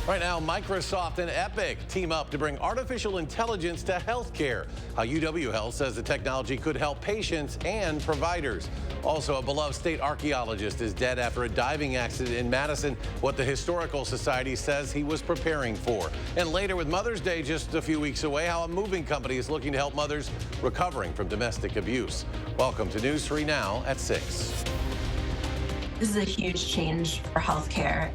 Right now, Microsoft and Epic team up to bring artificial intelligence to healthcare. How UW Health says the technology could help patients and providers. Also, a beloved state archaeologist is dead after a diving accident in Madison, what the Historical Society says he was preparing for. And later, with Mother's Day just a few weeks away, how a moving company is looking to help mothers recovering from domestic abuse. Welcome to News 3 Now at 6. This is a huge change for healthcare.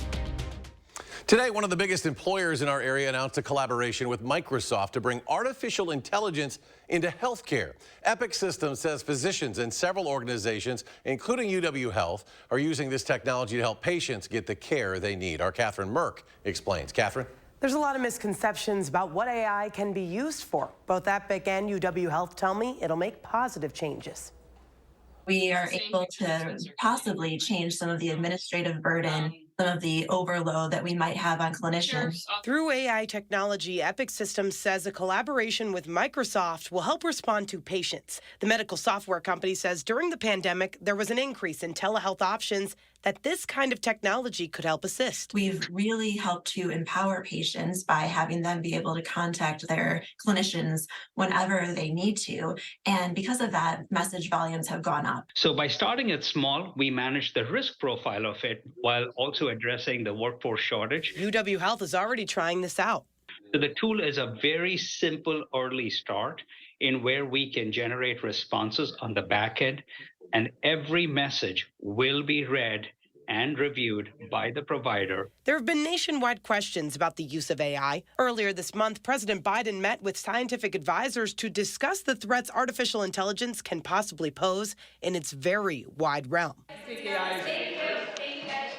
Today, one of the biggest employers in our area announced a collaboration with Microsoft to bring artificial intelligence into healthcare. Epic Systems says physicians and several organizations, including UW Health, are using this technology to help patients get the care they need. Our Catherine Merck explains. Catherine? There's a lot of misconceptions about what AI can be used for. Both Epic and UW Health tell me it'll make positive changes. We are able to possibly change some of the administrative burden, some of the overload that we might have on clinicians. Through AI technology, Epic Systems says a collaboration with Microsoft will help respond to patients. The medical software company says during the pandemic, there was an increase in telehealth options that this kind of technology could help assist. We've really helped to empower patients by having them be able to contact their clinicians whenever they need to. And because of that, message volumes have gone up. So by starting it small, we manage the risk profile of it while also addressing the workforce shortage. UW Health is already trying this out. So the tool is a very simple early start in where we can generate responses on the back end, and every message will be read and reviewed by the provider. There have been nationwide questions about the use of AI. Earlier this month, President Biden met with scientific advisors to discuss the threats artificial intelligence can possibly pose in its very wide realm.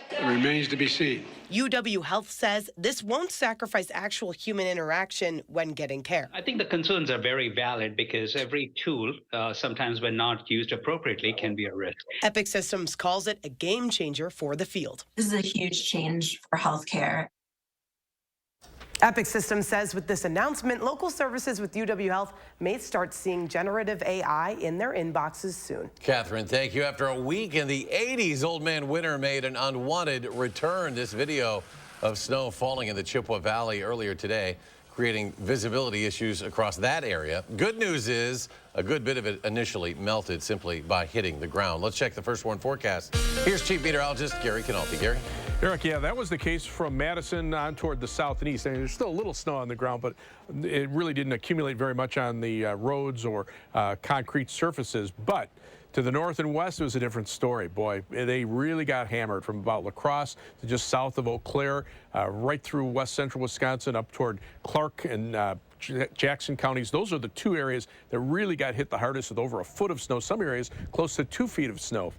It remains to be seen. UW Health says this won't sacrifice actual human interaction when getting care. I think the concerns are very valid because every tool, sometimes when not used appropriately, can be a risk. Epic Systems calls it a game changer for the field. This is a huge change for healthcare. Epic Systems says with this announcement, local services with UW Health may start seeing generative AI in their inboxes soon. Catherine, thank you. After a week in the 80s, Old Man Winter made an unwanted return. This video of snow falling in the Chippewa Valley earlier today, creating visibility issues across that area. Good news is a good bit of it initially melted simply by hitting the ground. Let's check the first warn forecast. Here's Chief Meteorologist Gary Canalti. Gary? Eric, yeah, that was the case from Madison on toward the south and east. I mean, there's still a little snow on the ground, but it really didn't accumulate very much on the roads or concrete surfaces. But to the north and west, it was a different story. Boy, they really got hammered from about La Crosse to just south of Eau Claire, right through west central Wisconsin, up toward Clark and Jackson counties. Those are the two areas that really got hit the hardest with over a foot of snow. Some areas close to 2 feet of snow.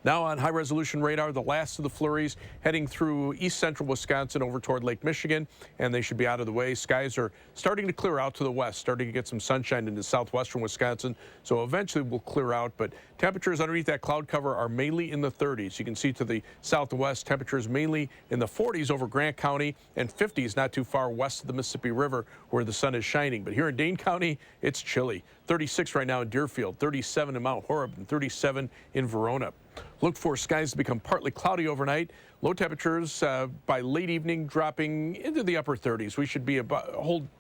Now on high-resolution radar, the last of the flurries heading through east central Wisconsin over toward Lake Michigan, and they should be out of the way. Skies are starting to clear out to the west, starting to get some sunshine into southwestern Wisconsin, so eventually we'll clear out. But temperatures underneath that cloud cover are mainly in the 30s. You can see to the southwest, temperatures mainly in the 40s over Grant County and 50s not too far west of the Mississippi River where the sun is shining. But here in Dane County, it's chilly. 36 right now in Deerfield, 37 in Mount Horeb, and 37 in Verona. Look for skies to become partly cloudy overnight. Low temperatures by late evening dropping into the upper 30s. We should be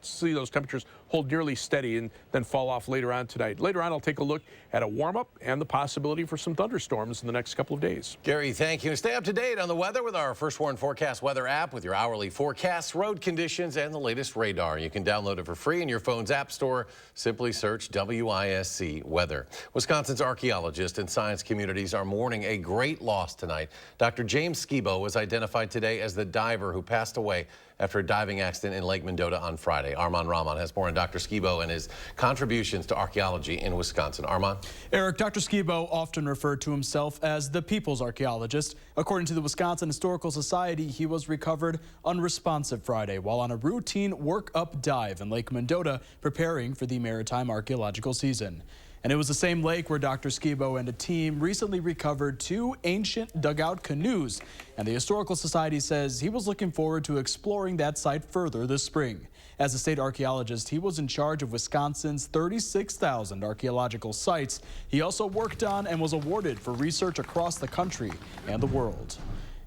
see those temperatures hold nearly steady and then fall off later on tonight. Later on, I'll take a look at a warm-up and the possibility for some thunderstorms in the next couple of days. Gary, thank you. Stay up to date on the weather with our First Warn Forecast weather app with your hourly forecasts, road conditions, and the latest radar. You can download it for free in your phone's app store. Simply search WISC Weather. Wisconsin's archaeologists and science communities are mourning a great loss tonight. Dr. James Skibo was identified today as the diver who passed away after a diving accident in Lake Mendota on Friday. Armand Rahman has more on Dr. Skibo and his contributions to archaeology in Wisconsin. Armand? Eric, Dr. Skibo often referred to himself as the people's archaeologist. According to the Wisconsin Historical Society, he was recovered unresponsive Friday while on a routine workup dive in Lake Mendota preparing for the maritime archaeological season. And it was the same lake where Dr. Skibo and a team recently recovered 2 ancient dugout canoes. And the Historical Society says he was looking forward to exploring that site further this spring. As a state archaeologist, he was in charge of Wisconsin's 36,000 archaeological sites. He also worked on and was awarded for research across the country and the world.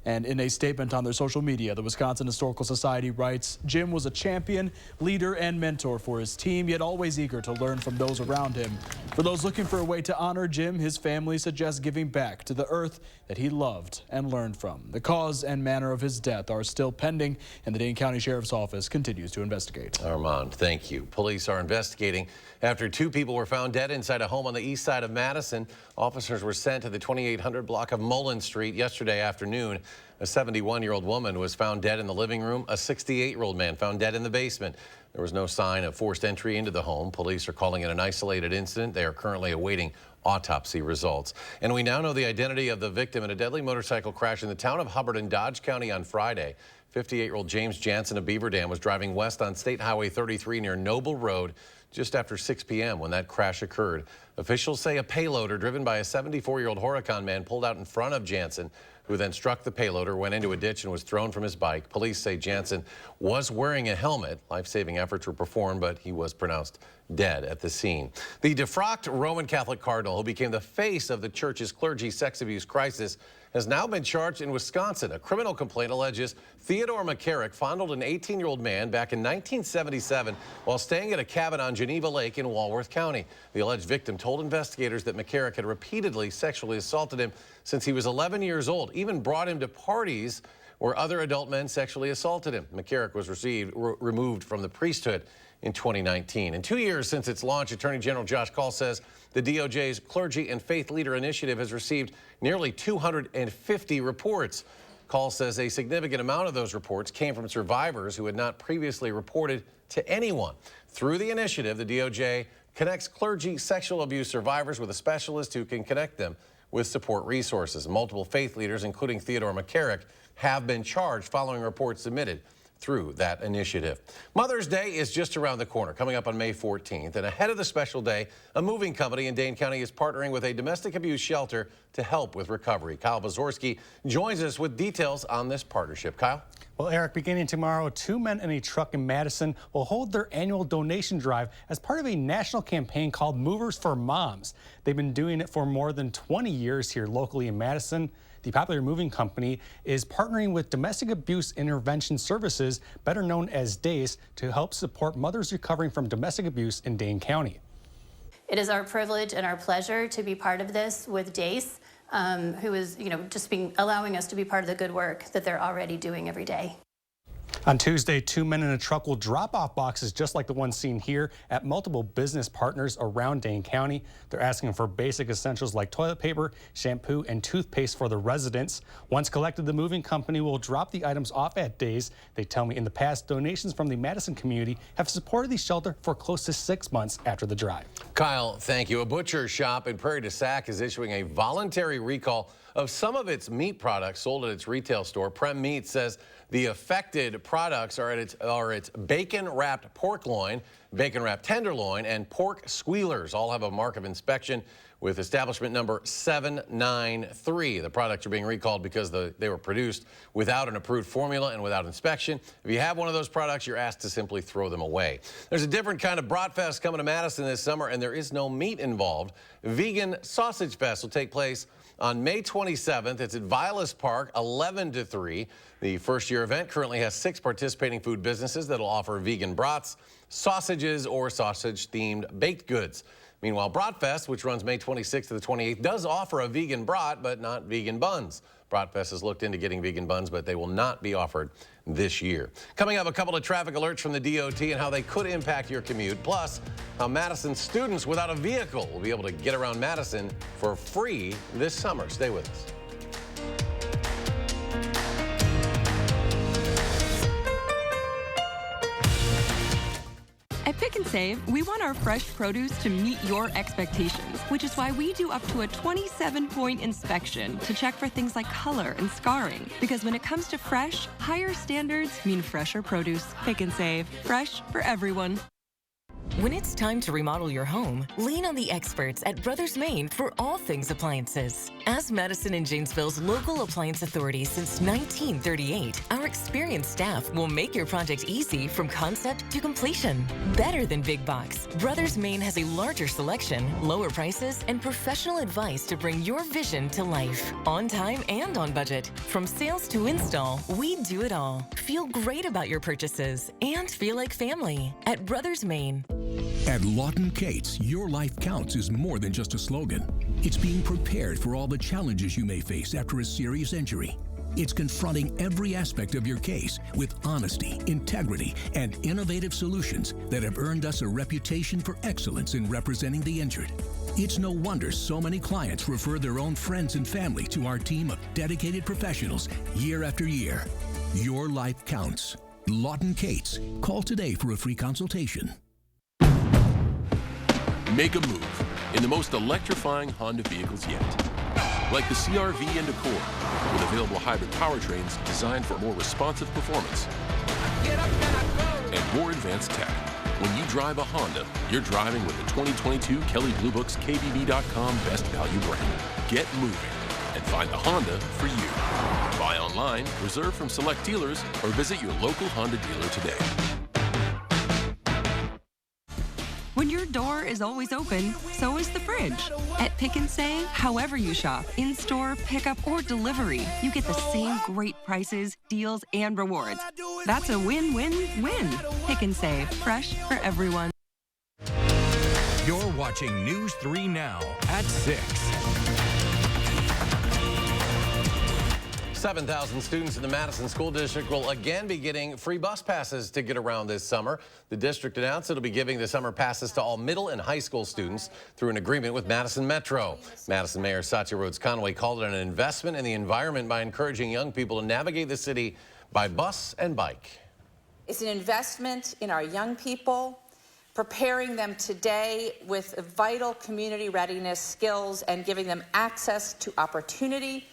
And in a statement on their social media, the Wisconsin Historical Society writes, Jim was a champion, leader, and mentor for his team, yet always eager to learn from those around him. For those looking for a way to honor Jim, his family suggests giving back to the earth that he loved and learned from. The cause and manner of his death are still pending, and the Dane County Sheriff's Office continues to investigate. Armand, thank you. Police are investigating after 2 people were found dead inside a home on the east side of Madison. Officers were sent to the 2800 block of Mullen Street yesterday afternoon. A 71-year-old woman was found dead in the living room. A 68-year-old man found dead in the basement. There was no sign of forced entry into the home. Police are calling it an isolated incident. They are currently awaiting autopsy results. And we now know the identity of the victim in a deadly motorcycle crash in the town of Hubbard in Dodge County on Friday. 58-year-old James Jansen of Beaver Dam was driving west on State Highway 33 near Noble Road just after 6 p.m. when that crash occurred. Officials say a payloader driven by a 74-year-old Horicon man pulled out in front of Jansen, who then struck the payloader, went into a ditch, and was thrown from his bike. Police say Jansen was wearing a helmet. Life-saving efforts were performed, but he was pronounced dead at the scene. The defrocked Roman Catholic cardinal, who became the face of the church's clergy sex abuse crisis, has now been charged in Wisconsin. A criminal complaint alleges Theodore McCarrick fondled an 18-year-old man back in 1977 while staying at a cabin on Geneva Lake in Walworth County. The alleged victim told investigators that McCarrick had repeatedly sexually assaulted him since he was 11 years old, even brought him to parties where other adult men sexually assaulted him. McCarrick was removed from the priesthood in 2019. In 2 years since its launch, Attorney General Josh Kaul says the DOJ's Clergy and Faith Leader Initiative has received nearly 250 reports. Kaul says a significant amount of those reports came from survivors who had not previously reported to anyone. Through the initiative, the DOJ connects clergy sexual abuse survivors with a specialist who can connect them with support resources. Multiple faith leaders, including Theodore McCarrick, have been charged following reports submitted through that initiative. Mother's Day is just around the corner, coming up on May 14th. And ahead of the special day, a moving company in Dane County is partnering with a domestic abuse shelter to help with recovery. Kyle Bazorski joins us with details on this partnership. Kyle? Well, Eric, beginning tomorrow, 2 men and a truck in Madison will hold their annual donation drive as part of a national campaign called Movers for Moms. They've been doing it for more than 20 years here locally in Madison. The popular moving company is partnering with Domestic Abuse Intervention Services, better known as DACE, to help support mothers recovering from domestic abuse in Dane County. It is our privilege and our pleasure to be part of this with DACE, who is, just allowing us to be part of the good work that they're already doing every day. On Tuesday, 2 men in a truck will drop off boxes just like the one seen here at multiple business partners around Dane County. They're asking for basic essentials like toilet paper, shampoo, and toothpaste for the residents. Once collected, the moving company will drop the items off at Days. They tell me in the past, donations from the Madison community have supported the shelter for close to 6 months after the drive. Kyle, thank you. A butcher shop in Prairie du Sac is issuing a voluntary recall of some of its meat products sold at its retail store. Prem Meat says the affected products are its bacon-wrapped pork loin, bacon-wrapped tenderloin, and pork squealers. All have a mark of inspection with establishment number 793. The products are being recalled because they were produced without an approved formula and without inspection. If you have one of those products, you're asked to simply throw them away. There's a different kind of Bratfest coming to Madison this summer, and there is no meat involved. Vegan Sausage Fest will take place on May 27th. It's at Vilas Park, 11 to 3. The first-year event currently has 6 participating food businesses that'll offer vegan brats, sausages, or sausage-themed baked goods. Meanwhile, Bratfest, which runs May 26th to the 28th, does offer a vegan brat, but not vegan buns. Bratfest has looked into getting vegan buns, but they will not be offered this year. Coming up, a couple of traffic alerts from the DOT and how they could impact your commute. Plus, how Madison students without a vehicle will be able to get around Madison for free this summer. Stay with us. At Pick and Save, we want our fresh produce to meet your expectations, which is why we do up to a 27-point inspection to check for things like color and scarring. Because when it comes to fresh, higher standards mean fresher produce. Pick and Save, fresh for everyone. When it's time to remodel your home, lean on the experts at Brothers Maine for all things appliances. As Madison and Janesville's local appliance authority since 1938, our experienced staff will make your project easy from concept to completion. Better than big box, Brothers Maine has a larger selection, lower prices, and professional advice to bring your vision to life. On time and on budget. From sales to install, we do it all. Feel great about your purchases and feel like family at Brothers Maine. At Lawton Cates, your life counts is more than just a slogan. It's being prepared for all the challenges you may face after a serious injury. It's confronting every aspect of your case with honesty, integrity, and innovative solutions that have earned us a reputation for excellence in representing the injured. It's no wonder so many clients refer their own friends and family to our team of dedicated professionals year after year. Your life counts. Lawton Cates. Call today for a free consultation. Make a move in the most electrifying Honda vehicles yet. Like the CR-V and Accord, with available hybrid powertrains designed for more responsive performance and more advanced tech. When you drive a Honda, you're driving with the 2022 Kelley Blue Book's KBB.com Best Value brand. Get moving and find the Honda for you. Buy online, reserve from select dealers, or visit your local Honda dealer today. When your door is always open, so is the fridge. At Pick and Save, however you shop, in-store, pickup, or delivery, you get the same great prices, deals, and rewards. That's a win-win-win. Pick and Save, fresh for everyone. You're watching News 3 Now at 6. 7,000 students in the Madison School District will again be getting free bus passes to get around this summer. The district announced it'll be giving the summer passes to all middle and high school students through an agreement with Madison Metro. Madison Mayor Satya Rhodes Conway called it an investment in the environment by encouraging young people to navigate the city by bus and bike. It's an investment in our young people, preparing them today with vital community readiness skills and giving them access to opportunity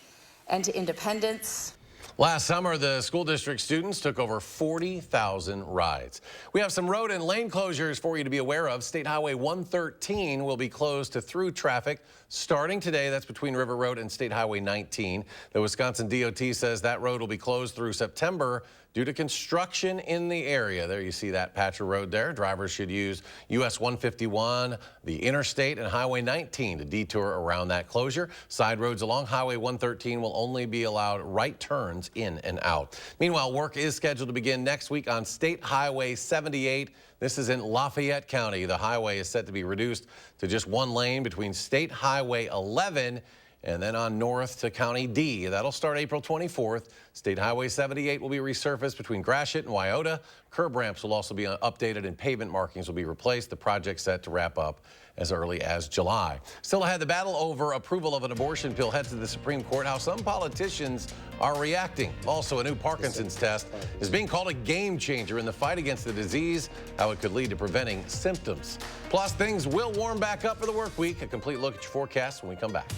and to independence. Last summer, the school district students took over 40,000 rides. We have some road and lane closures for you to be aware of. State Highway 113 will be closed to through traffic starting today. That's between River Road and State Highway 19. The Wisconsin DOT says that road will be closed through September due to construction in the area. There you see that patch of road there. Drivers should use US 151, the interstate, and Highway 19 to detour around that closure. Side roads along Highway 113 will only be allowed right turns in and out. Meanwhile, work is scheduled to begin next week on State Highway 78. This is in Lafayette County. The highway is set to be reduced to just one lane between State Highway 11 and then on north to County D. That'll start April 24th. State Highway 78 will be resurfaced between Gratiot and Wyoda. Curb ramps will also be updated and pavement markings will be replaced. The project's set to wrap up as early as July. Still ahead, the battle over approval of an abortion pill heads to the Supreme Court. How some politicians are reacting. Also, a new Parkinson's test is being called a game changer in the fight against the disease, how it could lead to preventing symptoms. Plus, things will warm back up for the work week. A complete look at your forecast when we come back.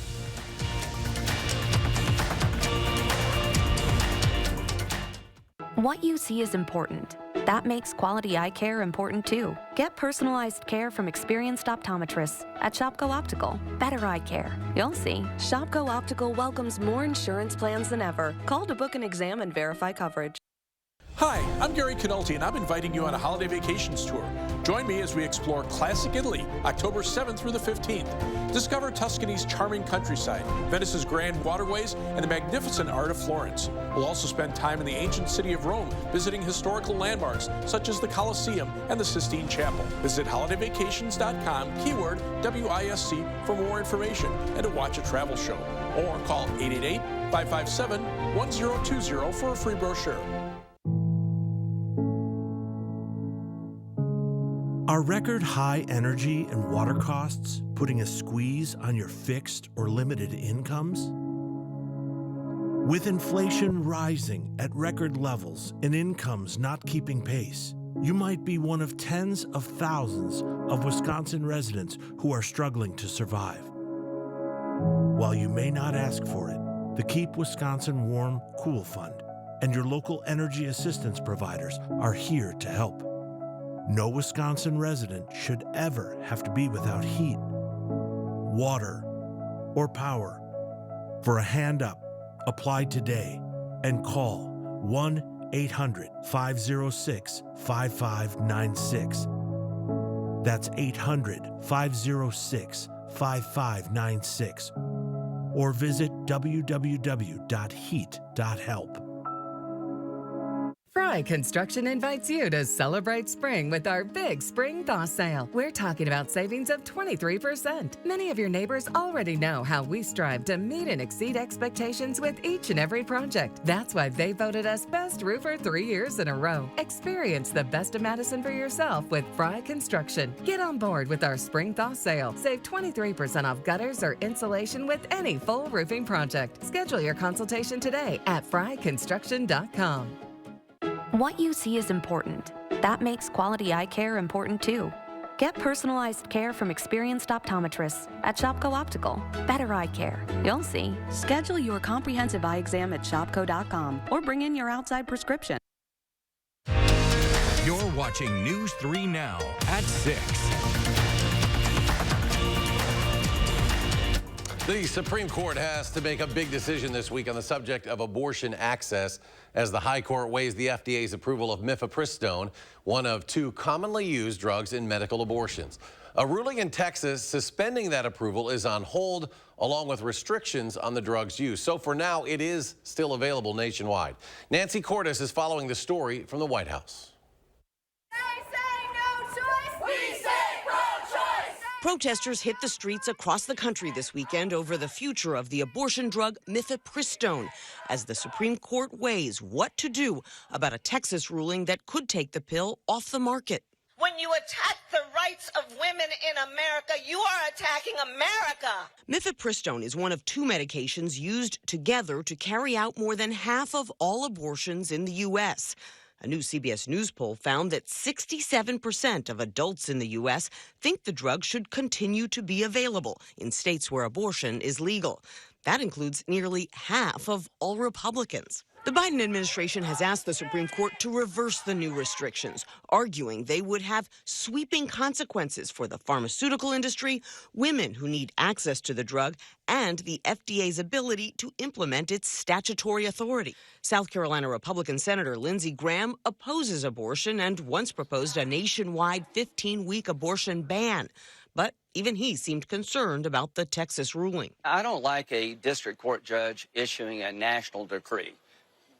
What you see is important. That makes quality eye care important too. Get personalized care from experienced optometrists at Shopko Optical. Better eye care. You'll see. Shopko Optical welcomes more insurance plans than ever. Call to book an exam and verify coverage. Hi, I'm Gary Canolti, and I'm inviting you on a holiday vacations tour. Join me as we explore classic Italy, October 7th through the 15th. Discover Tuscany's charming countryside, Venice's grand waterways, and the magnificent art of Florence. We'll also spend time in the ancient city of Rome, visiting historical landmarks such as the Colosseum and the Sistine Chapel. Visit holidayvacations.com, keyword WISC, for more information and to watch a travel show. Or call 888-557-1020 for a free brochure. Are record high energy and water costs putting a squeeze on your fixed or limited incomes? With inflation rising at record levels and incomes not keeping pace, you might be one of tens of thousands of Wisconsin residents who are struggling to survive. While you may not ask for it, the Keep Wisconsin Warm Cool Fund and your local energy assistance providers are here to help. No Wisconsin resident should ever have to be without heat, water, or power. For a hand up, apply today and call 1-800-506-5596. That's 800-506-5596. Or visit www.heat.help. Fry Construction invites you to celebrate spring with our big spring thaw sale. We're talking about savings of 23%. Many of your neighbors already know how we strive to meet and exceed expectations with each and every project. That's why they voted us Best Roofer 3 years in a row. Experience the best of Madison for yourself with Fry Construction. Get on board with our spring thaw sale. Save 23% off gutters or insulation with any full roofing project. Schedule your consultation today at fryconstruction.com. What you see is important. That makes quality eye care important too. Get personalized care from experienced optometrists at Shopko Optical. Better eye care. You'll see. Schedule your comprehensive eye exam at shopko.com or bring in your outside prescription. You're watching News 3 Now at 6. The Supreme Court has to make a big decision this week on the subject of abortion access as the High Court weighs the FDA's approval of mifepristone, one of 2 commonly used drugs in medical abortions. A ruling in Texas suspending that approval is on hold, along with restrictions on the drug's use. So for now, it is still available nationwide. Nancy Cordes is following the story from the White House. Protesters hit the streets across the country this weekend over the future of the abortion drug mifepristone as the Supreme Court weighs what to do about a Texas ruling that could take the pill off the market. When you attack the rights of women in America, you are attacking America. Mifepristone is one of 2 medications used together to carry out more than half of all abortions in the U.S. A new CBS News poll found that 67% of adults in the U.S. think the drug should continue to be available in states where abortion is legal. That includes nearly half of all Republicans. The Biden administration has asked the Supreme Court to reverse the new restrictions, arguing they would have sweeping consequences for the pharmaceutical industry, women who need access to the drug, and the FDA's ability to implement its statutory authority. South Carolina Republican Senator Lindsey Graham opposes abortion and once proposed a nationwide 15-week abortion ban. But even he seemed concerned about the Texas ruling. I don't like a district court judge issuing a national decree,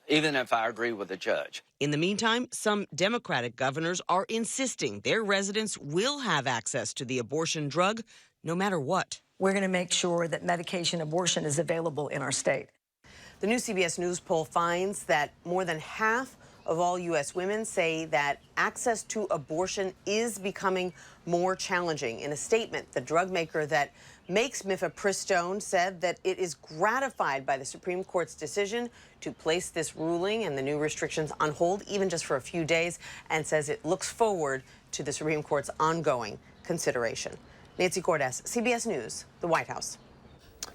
even if I agree with the judge. In the meantime, some Democratic governors are insisting their residents will have access to the abortion drug no matter what. We're going to make sure that medication abortion is available in our state. The new CBS News poll finds that more than half of all U.S. women say that access to abortion is becoming more challenging. In a statement, the drug maker that makes mifepristone said that it is gratified by the Supreme Court's decision to place this ruling and the new restrictions on hold, even just for a few days, and says it looks forward to the Supreme Court's ongoing consideration. Nancy Cordes, CBS News, the White House.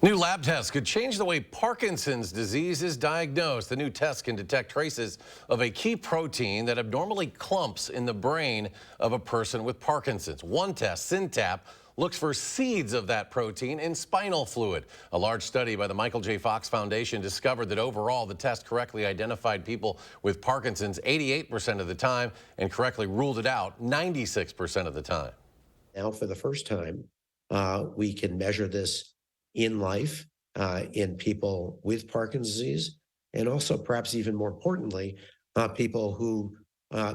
New lab tests could change the way Parkinson's disease is diagnosed. The new test can detect traces of a key protein that abnormally clumps in the brain of a person with Parkinson's. One test, Syntap, looks for seeds of that protein in spinal fluid. A large study by the Michael J. Fox Foundation discovered that overall the test correctly identified people with Parkinson's 88% of the time and correctly ruled it out 96% of the time. Now, for the first time, we can measure this in life in people with Parkinson's disease, and also perhaps even more importantly, people who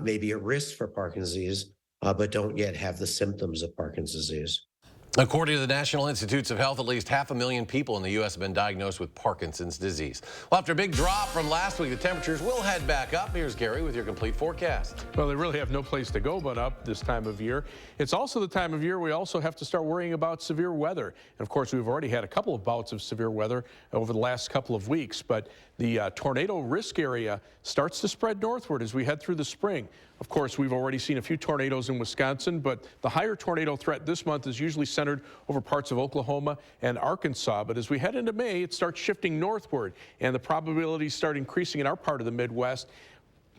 may be at risk for Parkinson's disease, but don't yet have the symptoms of Parkinson's disease. According to the National Institutes of Health, at least 500,000 people in the U.S. have been diagnosed with Parkinson's disease. Well, after a big drop from last week, the temperatures will head back up. Here's Gary with your complete forecast. Well, they really have no place to go but up this time of year. It's also the time of year we also have to start worrying about severe weather. And of course, we've already had a couple of bouts of severe weather over the last couple of weeks, but the tornado risk area starts to spread northward as we head through the spring. Of course, we've already seen a few tornadoes in Wisconsin, but the higher tornado threat this month is usually centered over parts of Oklahoma and Arkansas. But as we head into May, it starts shifting northward, and the probabilities start increasing in our part of the Midwest.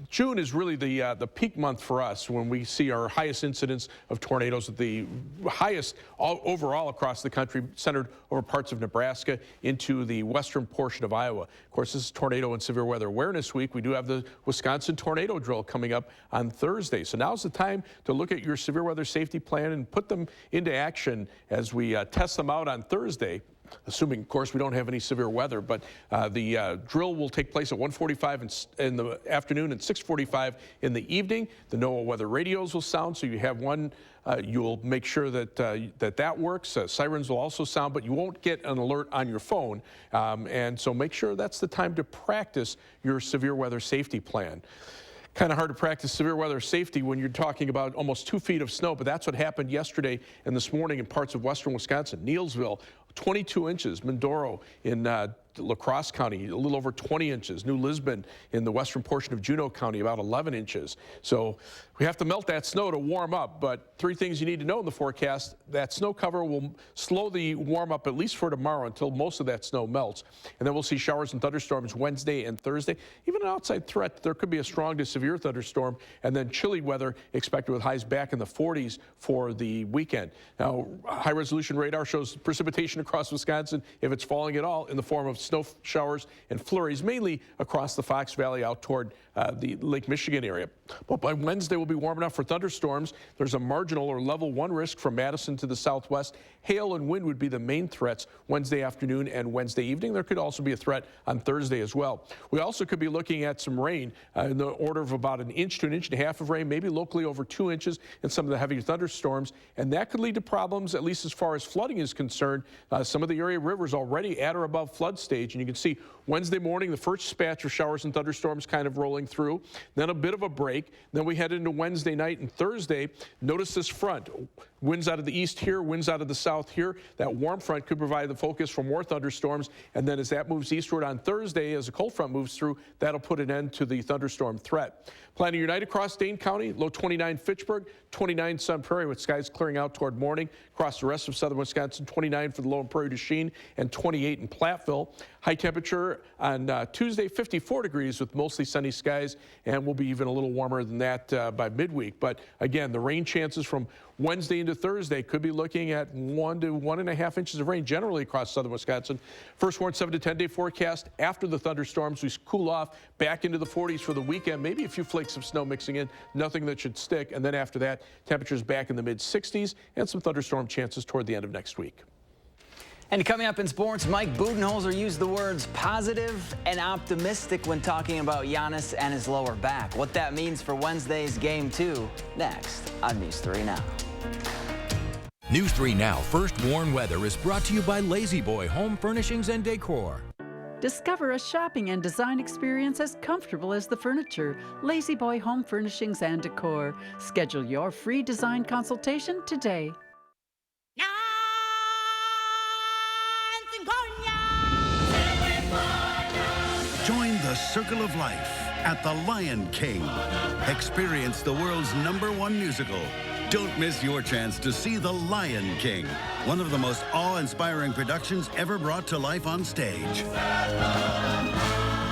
June is really the peak month for us when we see our highest incidence of tornadoes, the highest overall across the country, centered over parts of Nebraska into the western portion of Iowa. Of course, this is Tornado and Severe Weather Awareness Week. We do have the Wisconsin Tornado Drill coming up on Thursday. So now's the time to look at your severe weather safety plan and put them into action as we test them out on Thursday. Assuming, of course, we don't have any severe weather, but the drill will take place at 1:45 in the afternoon and 6:45 in the evening. The NOAA weather radios will sound, so you have one. You'll make sure that that works. Sirens will also sound, but you won't get an alert on your phone. And so make sure that's the time to practice your severe weather safety plan. Kind of hard to practice severe weather safety when you're talking about almost 2 feet of snow, but that's what happened yesterday and this morning in parts of western Wisconsin. Neillsville, 22 inches. Mindoro in La Crosse County, a little over 20 inches. New Lisbon in the western portion of Juneau County, about 11 inches. So we have to melt that snow to warm up, but 3 things you need to know in the forecast. That snow cover will slow the warm up at least for tomorrow until most of that snow melts. And then we'll see showers and thunderstorms Wednesday and Thursday. Even an outside threat, there could be a strong to severe thunderstorm, and then chilly weather expected with highs back in the 40s for the weekend. Now, high resolution radar shows precipitation across Wisconsin, if it's falling at all, in the form of snow showers and flurries, mainly across the Fox Valley out toward the Lake Michigan area. But by Wednesday, we'll be warm enough for thunderstorms. There's a marginal or level 1 risk from Madison to the southwest. Hail and wind would be the main threats Wednesday afternoon and Wednesday evening. There could also be a threat on Thursday as well. We also could be looking at some rain in the order of about 1 inch to 1.5 inches of rain, maybe locally over 2 inches in some of the heavy thunderstorms. And that could lead to problems, at least as far as flooding is concerned. Some of the area rivers already at or above flood stage. And you can see Wednesday morning, the first batch of showers and thunderstorms kind of rolling through. Then a bit of a break. Then we head into Wednesday night and Thursday. Notice this front. Winds out of the east here, winds out of the south here. That warm front could provide the focus for more thunderstorms. And then as that moves eastward on Thursday, as a cold front moves through, that'll put an end to the thunderstorm threat. Planning your night across Dane County, low 29 Fitchburg, 29 Sun Prairie with skies clearing out toward morning. Across the rest of southern Wisconsin, 29 for the low and Prairie du Chien and 28 in Platteville. High temperature on Tuesday, 54 degrees with mostly sunny skies, and we'll be even a little warmer than that by midweek. But again, the rain chances from Wednesday into Thursday could be looking at 1 to 1.5 inches of rain generally across southern Wisconsin. First warned 7 to 10 day forecast. After the thunderstorms, we cool off back into the 40s for the weekend. Maybe a few flakes of snow mixing in, nothing that should stick. And then after that, temperatures back in the mid 60s and some thunderstorm chances toward the end of next week. And coming up in sports, Mike Budenholzer used the words positive and optimistic when talking about Giannis and his lower back. What that means for Wednesday's Game 2, next on News 3 Now. News 3 Now First Warn Weather is brought to you by Lazy Boy Home Furnishings and Decor. Discover a shopping and design experience as comfortable as the furniture. Lazy Boy Home Furnishings and Decor. Schedule your free design consultation today. Join the Circle of Life at the Lion King. Experience the world's #1 musical. Don't miss your chance to see The Lion King, one of the most awe-inspiring productions ever brought to life on stage.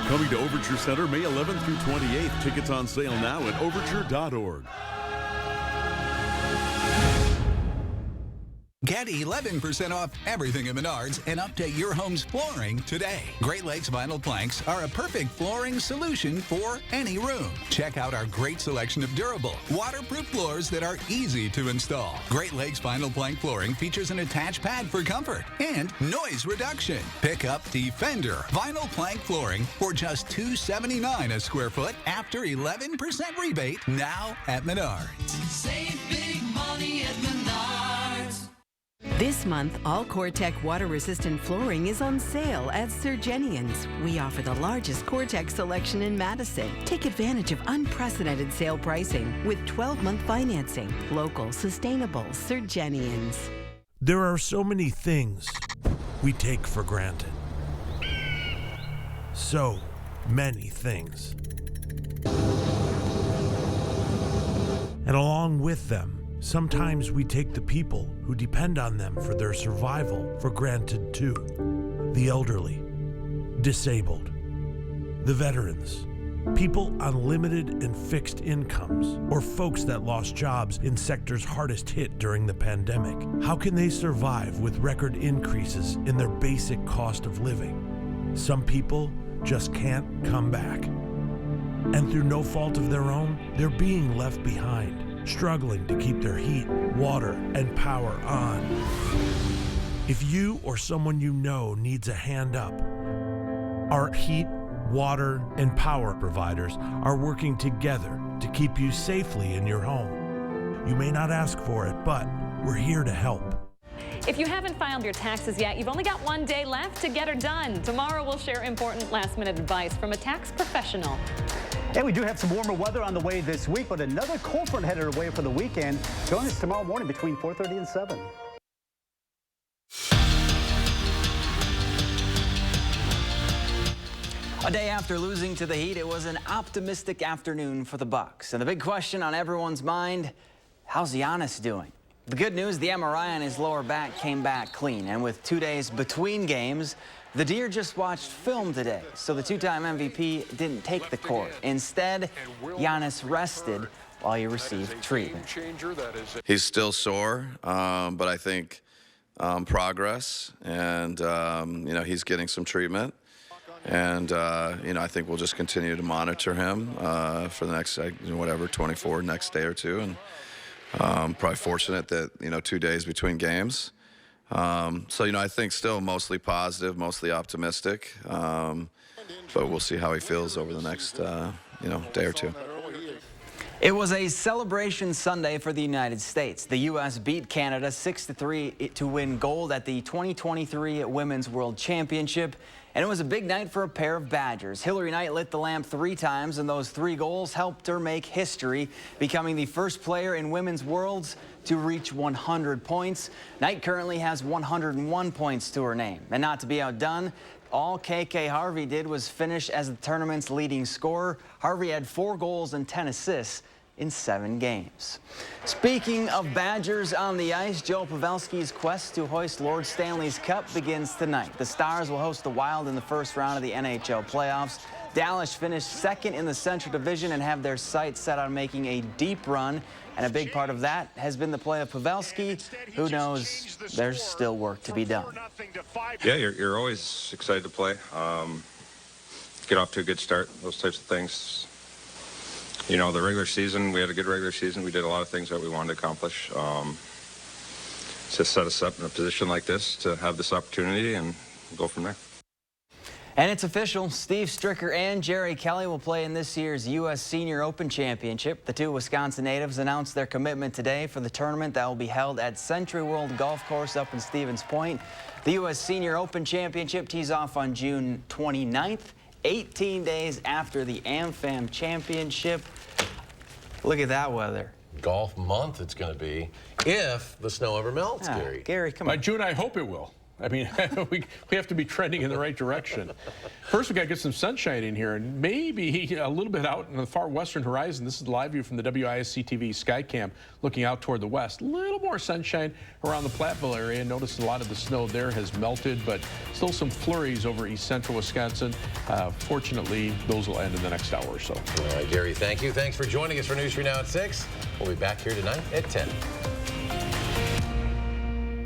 Coming to Overture Center May 11th through 28th. Tickets on sale now at overture.org. Get 11% off everything at Menards and update your home's flooring today. Great Lakes vinyl planks are a perfect flooring solution for any room. Check out our great selection of durable, waterproof floors that are easy to install. Great Lakes vinyl plank flooring features an attached pad for comfort and noise reduction. Pick up Defender vinyl plank flooring for just $279 a square foot after 11% rebate now at Menards. Save big money at Menards. This month, all COREtec water-resistant flooring is on sale at Surgenians. We offer the largest COREtec selection in Madison. Take advantage of unprecedented sale pricing with 12-month financing. Local, sustainable Surgenians. There are so many things we take for granted. So many things. And along with them, sometimes we take the people who depend on them for their survival for granted too. The elderly, disabled, the veterans, People on limited and fixed incomes, or folks that lost jobs in sectors hardest hit during the pandemic. How can they survive with record increases in their basic cost of living? Some people just can't come back. And through no fault of their own, they're being left behind, struggling to keep their heat, water, and power on. If you or someone you know needs a hand up, our heat, water, and power providers are working together to keep you safely in your home. You may not ask for it, but we're here to help. If you haven't filed your taxes yet, you've only got one day left to get her done. Tomorrow we'll share important last-minute advice from a tax professional. And we do have some warmer weather on the way this week, but another cold front headed away for the weekend. Join us tomorrow morning between 4:30 and 7. A day after losing to the Heat, it was an optimistic afternoon for the Bucks. And the big question on everyone's mind, how's Giannis doing? The good news, the MRI on his lower back came back clean. And with 2 days between games, the Deer just watched film today. So the two-time MVP didn't take the court. Instead, Giannis rested while he received treatment. He's still sore, but I think progress. And, you know, he's getting some treatment. And, you know, I think we'll just continue to monitor him for the next, whatever, 24, next day or two. And probably fortunate that, you know, 2 days between games. So, you know, I think still mostly positive, mostly optimistic. But we'll see how he feels over the next, you know, day or two. It was a celebration Sunday for the United States. The U.S. beat Canada 6-3 to win gold at the 2023 Women's World Championship. And it was a big night for a pair of Badgers. Hillary Knight lit the lamp 3 times, and those 3 goals helped her make history, becoming the first player in Women's Worlds to reach 100 points. Knight currently has 101 points to her name. And not to be outdone, all KK Harvey did was finish as the tournament's leading scorer. Harvey had 4 goals and 10 assists in 7 games. Speaking of Badgers on the ice, Joe Pavelski's quest to hoist Lord Stanley's Cup begins tonight. The Stars will host the Wild in the first round of the NHL playoffs. Dallas finished second in the Central Division and have their sights set on making a deep run. And a big part of that has been the play of Pavelski. Who knows, there's still work to be done. Yeah, you're always excited to play. Get off to a good start, those types of things. You know, the regular season, we had a good regular season. We did a lot of things that we wanted to accomplish. To set us up in a position like this to have this opportunity and go from there. And it's official. Steve Stricker and Jerry Kelly will play in this year's U.S. Senior Open Championship. The 2 Wisconsin natives announced their commitment today for the tournament that will be held at Century World Golf Course up in Stevens Point. The U.S. Senior Open Championship tees off on June 29th, 18 days after the AmFam Championship. Look at that weather. Golf month it's going to be, if the snow ever melts, Gary. Gary, come on. By June, I hope it will. I mean, we have to be trending in the right direction. First, we got to get some sunshine in here, and maybe a little bit out in the far western horizon. This is the live view from the WISC-TV Skycam, looking out toward the west. A little more sunshine around the Platteville area. Notice a lot of the snow there has melted, but still some flurries over east central Wisconsin. Fortunately, those will end in the next hour or so. All right, Gary, thank you. Thanks for joining us for News 3 Now at 6. We'll be back here tonight at 10.